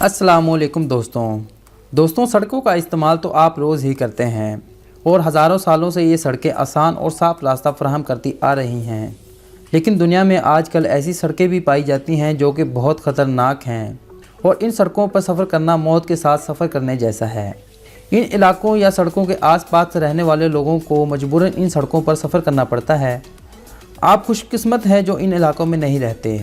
अस्सलामुअलैकुम दोस्तों सड़कों का इस्तेमाल तो आप रोज़ ही करते हैं और हज़ारों सालों से ये सड़कें आसान और साफ़ रास्ता फराहम करती आ रही हैं। लेकिन दुनिया में आजकल ऐसी सड़कें भी पाई जाती हैं जो कि बहुत ख़तरनाक हैं और इन सड़कों पर सफ़र करना मौत के साथ सफ़र करने जैसा है। इन इलाकों या सड़कों के आसपास रहने वाले लोगों को मजबूरन इन सड़कों पर सफ़र करना पड़ता है। आप खुशकिस्मत हैं जो इन इलाकों में नहीं रहते।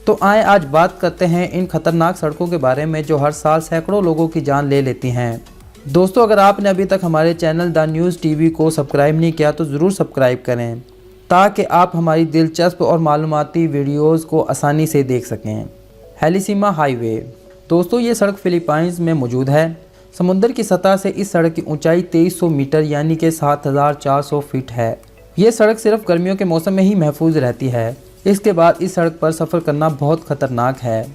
तो आए आज बात करते हैं इन खतरनाक सड़कों के बारे में जो हर साल सैकड़ों लोगों की जान ले लेती हैं। दोस्तों, अगर आपने अभी तक हमारे चैनल द न्यूज़ टीवी को सब्सक्राइब नहीं किया तो ज़रूर सब्सक्राइब करें ताकि आप हमारी दिलचस्प और मालूमाती वीडियोज़ को आसानी से देख सकें। हेलिसीमा हाईवे। दोस्तों, ये सड़क फिलीपाइंस में मौजूद है। समुद्र की सतह से इस सड़क की ऊंचाई 2300 मीटर यानी कि 7400 फीट है। ये सड़क सिर्फ गर्मियों के मौसम में ही महफूज रहती है। इसके बाद इस सड़क पर सफ़र करना बहुत ख़तरनाक है।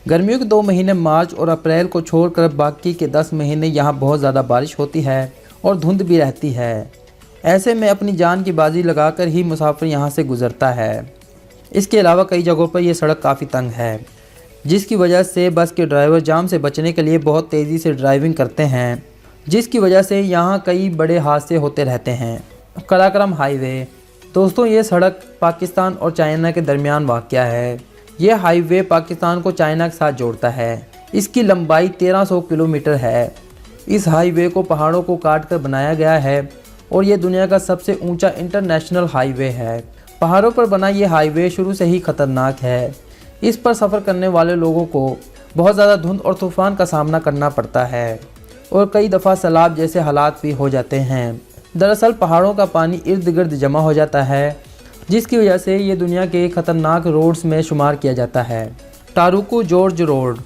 गर्मियों के 2 महीने मार्च और अप्रैल को छोड़कर बाकी के 10 महीने यहाँ बहुत ज़्यादा बारिश होती है और धुंध भी रहती है। ऐसे में अपनी जान की बाजी लगाकर ही मुसाफिर यहाँ से गुज़रता है। इसके अलावा कई जगहों पर यह सड़क काफ़ी तंग है, जिसकी वजह से बस के ड्राइवर जाम से बचने के लिए बहुत तेज़ी से ड्राइविंग करते हैं, जिसकी वजह से यहाँ कई बड़े हादसे होते रहते हैं। कराकोरम हाईवे। दोस्तों, ये सड़क पाकिस्तान और चाइना के दरमियान वाक़या है। यह हाईवे पाकिस्तान को चाइना के साथ जोड़ता है। इसकी लंबाई 1300 किलोमीटर है। इस हाईवे को पहाड़ों को काट कर बनाया गया है और ये दुनिया का सबसे ऊंचा इंटरनेशनल हाईवे है। पहाड़ों पर बना ये हाईवे शुरू से ही ख़तरनाक है। इस पर सफ़र करने वाले लोगों को बहुत ज़्यादा धुंध और तूफ़ान का सामना करना पड़ता है और कई दफ़ा सैलाब जैसे हालात भी हो जाते हैं। दरअसल पहाड़ों का पानी इर्द गिर्द जमा हो जाता है, जिसकी वजह से ये दुनिया के ख़तरनाक रोड्स में शुमार किया जाता है। टारुकू जॉर्ज रोड।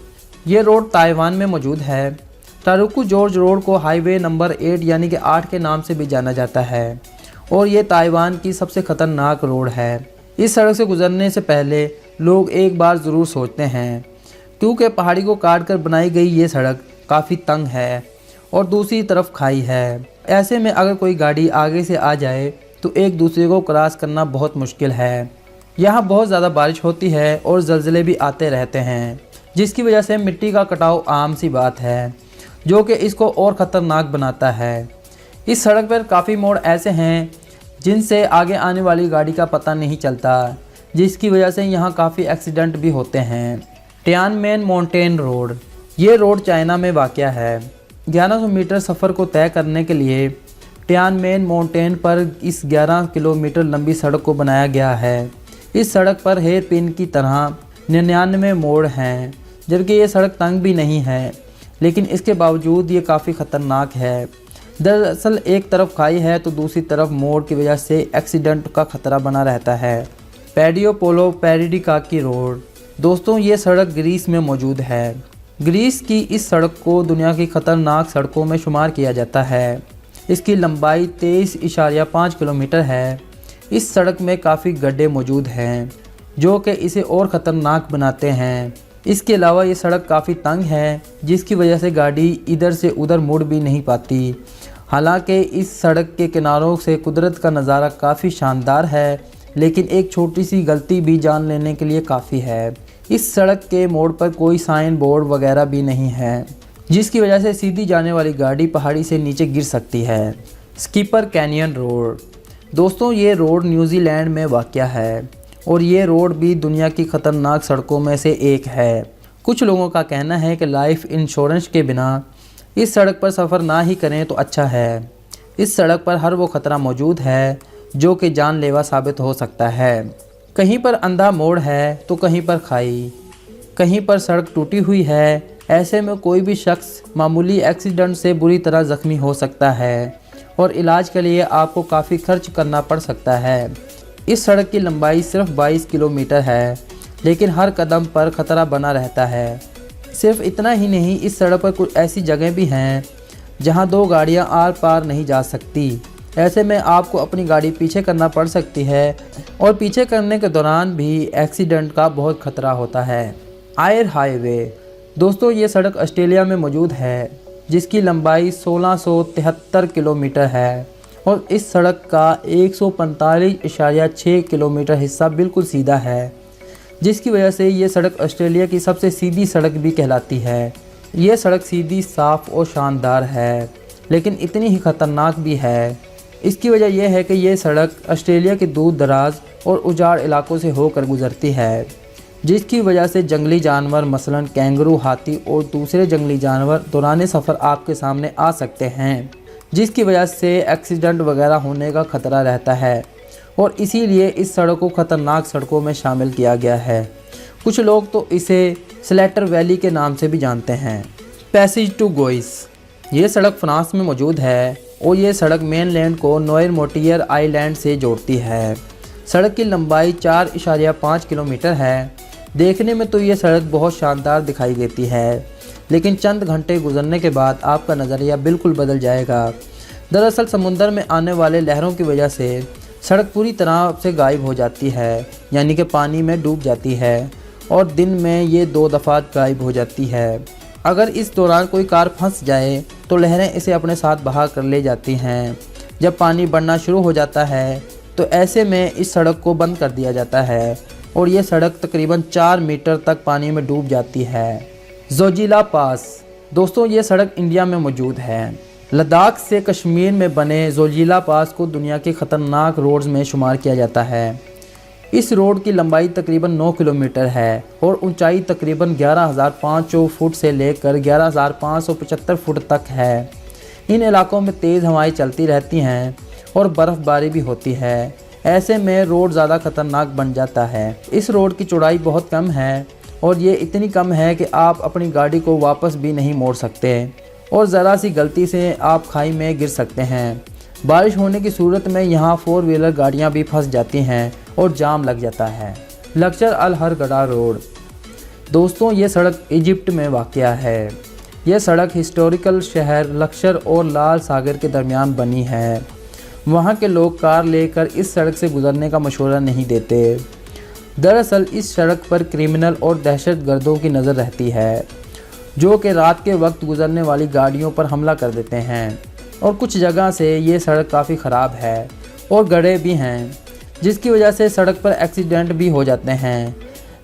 ये रोड ताइवान में मौजूद है। टारुकू जॉर्ज रोड को हाईवे नंबर 8 यानी कि 8 के नाम से भी जाना जाता है और ये ताइवान की सबसे ख़तरनाक रोड है। इस सड़क से गुजरने से पहले लोग एक बार ज़रूर सोचते हैं, क्योंकि पहाड़ी को काट कर बनाई गई ये सड़क काफ़ी तंग है और दूसरी तरफ खाई है। ऐसे में अगर कोई गाड़ी आगे से आ जाए तो एक दूसरे को क्रॉस करना बहुत मुश्किल है। यहाँ बहुत ज़्यादा बारिश होती है और ज़लज़ले भी आते रहते हैं, जिसकी वजह से मिट्टी का कटाव आम सी बात है, जो कि इसको और ख़तरनाक बनाता है। इस सड़क पर काफ़ी मोड़ ऐसे हैं जिनसे आगे आने वाली गाड़ी का पता नहीं चलता, जिसकी वजह से यहाँ काफ़ी एक्सीडेंट भी होते हैं। टियानमेन माउंटेन रोड। ये रोड चाइना में वाक़या है। 1100 मीटर सफ़र को तय करने के लिए टियानमेन माउंटेन पर इस 11 किलोमीटर लंबी सड़क को बनाया गया है। इस सड़क पर हेयर पिन की तरह 99 मोड़ हैं, जबकि ये सड़क तंग भी नहीं है, लेकिन इसके बावजूद ये काफ़ी ख़तरनाक है। दरअसल एक तरफ खाई है तो दूसरी तरफ मोड़ की वजह से एक्सीडेंट का खतरा बना रहता है। पेडियो पोलो पेरिडिकाकी रोड। दोस्तों, ये सड़क ग्रीस में मौजूद है। ग्रीस की इस सड़क को दुनिया की ख़तरनाक सड़कों में शुमार किया जाता है। इसकी लंबाई 23.5 किलोमीटर है। इस सड़क में काफ़ी गड्ढे मौजूद हैं, जो कि इसे और ख़तरनाक बनाते हैं। इसके अलावा ये सड़क काफ़ी तंग है, जिसकी वजह से गाड़ी इधर से उधर मुड़ भी नहीं पाती। हालांकि इस सड़क के किनारों से कुदरत का नज़ारा काफ़ी शानदार है, लेकिन एक छोटी सी गलती भी जान लेने के लिए काफ़ी है। इस सड़क के मोड़ पर कोई साइन बोर्ड वगैरह भी नहीं है, जिसकी वजह से सीधी जाने वाली गाड़ी पहाड़ी से नीचे गिर सकती है। Skipper canyon road. दोस्तों, ये रोड न्यूजीलैंड में वाक़या है और ये रोड भी दुनिया की ख़तरनाक सड़कों में से एक है। कुछ लोगों का कहना है कि लाइफ इंश्योरेंस के बिना इस सड़क पर सफ़र ना ही करें तो अच्छा है। इस सड़क पर हर वो ख़तरा मौजूद है जो कि जानलेवा साबित हो सकता है। कहीं पर अंधा मोड़ है तो कहीं पर खाई, कहीं पर सड़क टूटी हुई है। ऐसे में कोई भी शख्स मामूली एक्सीडेंट से बुरी तरह ज़ख्मी हो सकता है और इलाज के लिए आपको काफ़ी खर्च करना पड़ सकता है। इस सड़क की लंबाई सिर्फ 22 किलोमीटर है, लेकिन हर कदम पर ख़तरा बना रहता है। सिर्फ इतना ही नहीं, इस सड़क पर कुछ ऐसी जगह भी हैं जहां 2 गाड़ियां आर पार नहीं जा सकती। ऐसे में आपको अपनी गाड़ी पीछे करना पड़ सकती है और पीछे करने के दौरान भी एक्सीडेंट का बहुत ख़तरा होता है। आयर हाईवे। दोस्तों, ये सड़क ऑस्ट्रेलिया में मौजूद है, जिसकी लंबाई 1673 किलोमीटर है और इस सड़क का 145.6 किलोमीटर हिस्सा बिल्कुल सीधा है, जिसकी वजह से ये सड़क ऑस्ट्रेलिया की सबसे सीधी सड़क भी कहलाती है। ये सड़क सीधी, साफ और शानदार है, लेकिन इतनी ही खतरनाक भी है। इसकी वजह यह है कि ये सड़क ऑस्ट्रेलिया के दूर दराज और उजाड़ इलाकों से होकर गुजरती है, जिसकी वजह से जंगली जानवर मसलन कैंगरू, हाथी और दूसरे जंगली जानवर दौरान सफ़र आपके सामने आ सकते हैं, जिसकी वजह से एक्सीडेंट वगैरह होने का खतरा रहता है और इसीलिए इस सड़क को ख़तरनाक सड़कों में शामिल किया गया है। कुछ लोग तो इसे स्लेटर वैली के नाम से भी जानते हैं। पैसेज टू गोइस, ये सड़क फ्रांस में मौजूद है और ये सड़क मेनलैंड को नोयर-मोंटियर आइलैंड से जोड़ती है। सड़क की लंबाई 4.5 किलोमीटर है। देखने में तो ये सड़क बहुत शानदार दिखाई देती है, लेकिन चंद घंटे गुजरने के बाद आपका नज़रिया बिल्कुल बदल जाएगा। दरअसल समुंदर में आने वाले लहरों की वजह से सड़क पूरी तरह से गायब हो जाती है, यानी कि पानी में डूब जाती है और दिन में ये 2 दफ़ा गायब हो जाती है। अगर इस दौरान कोई कार फंस जाए तो लहरें इसे अपने साथ बहा कर ले जाती हैं। जब पानी बढ़ना शुरू हो जाता है तो ऐसे में इस सड़क को बंद कर दिया जाता है और ये सड़क तकरीबन 4 मीटर तक पानी में डूब जाती है। ज़ोजिला पास, दोस्तों ये सड़क इंडिया में मौजूद है। लद्दाख से कश्मीर में बने ज़ोजिला पास को दुनिया के ख़तरनाक रोड्स में शुमार किया जाता है। इस रोड की लंबाई तकरीबन 9 किलोमीटर है और ऊंचाई तकरीबन 11,500 फुट से लेकर 11,575 फुट तक है। इन इलाकों में तेज़ हवाएं चलती रहती हैं और बर्फ़बारी भी होती है। ऐसे में रोड ज़्यादा ख़तरनाक बन जाता है। इस रोड की चौड़ाई बहुत कम है और ये इतनी कम है कि आप अपनी गाड़ी को वापस भी नहीं मोड़ सकते और ज़रा सी गलती से आप खाई में गिर सकते हैं। बारिश होने की सूरत में यहाँ 4 व्हीलर गाड़ियाँ भी फंस जाती हैं और जाम लग जाता है। लक्शर अल हरगड़ा रोड, दोस्तों ये सड़क इजिप्ट में वाक़या है। यह सड़क हिस्टोरिकल शहर लक्शर और लाल सागर के दरमियान बनी है। वहाँ के लोग कार लेकर इस सड़क से गुजरने का मशवरा नहीं देते। दरअसल इस सड़क पर क्रिमिनल और दहशतगर्दों की नज़र रहती है, जो कि रात के वक्त गुजरने वाली गाड़ियों पर हमला कर देते हैं और कुछ जगह से ये सड़क काफ़ी ख़राब है और गड्ढे भी हैं, जिसकी वजह से सड़क पर एक्सीडेंट भी हो जाते हैं।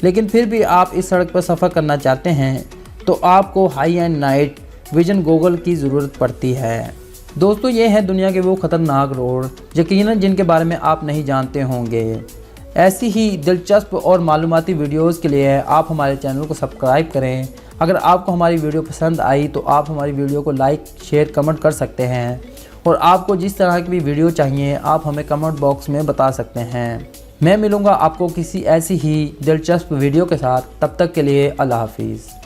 लेकिन फिर भी आप इस सड़क पर सफ़र करना चाहते हैं तो आपको high and night vision goggle की ज़रूरत पड़ती है। दोस्तों ये हैं दुनिया के वो ख़तरनाक रोड यकीनन जिनके बारे में आप नहीं जानते होंगे। ऐसी ही दिलचस्प और मालूमाती वीडियोज़ के लिए आप हमारे चैनल को सब्सक्राइब करें। अगर आपको हमारी वीडियो पसंद आई तो आप हमारी वीडियो को लाइक, शेयर, कमेंट कर सकते हैं और आपको जिस तरह की भी वीडियो चाहिए आप हमें कमेंट बॉक्स में बता सकते हैं। मैं मिलूँगा आपको किसी ऐसी ही दिलचस्प वीडियो के साथ। तब तक के लिए अल्लाह हाफिज़।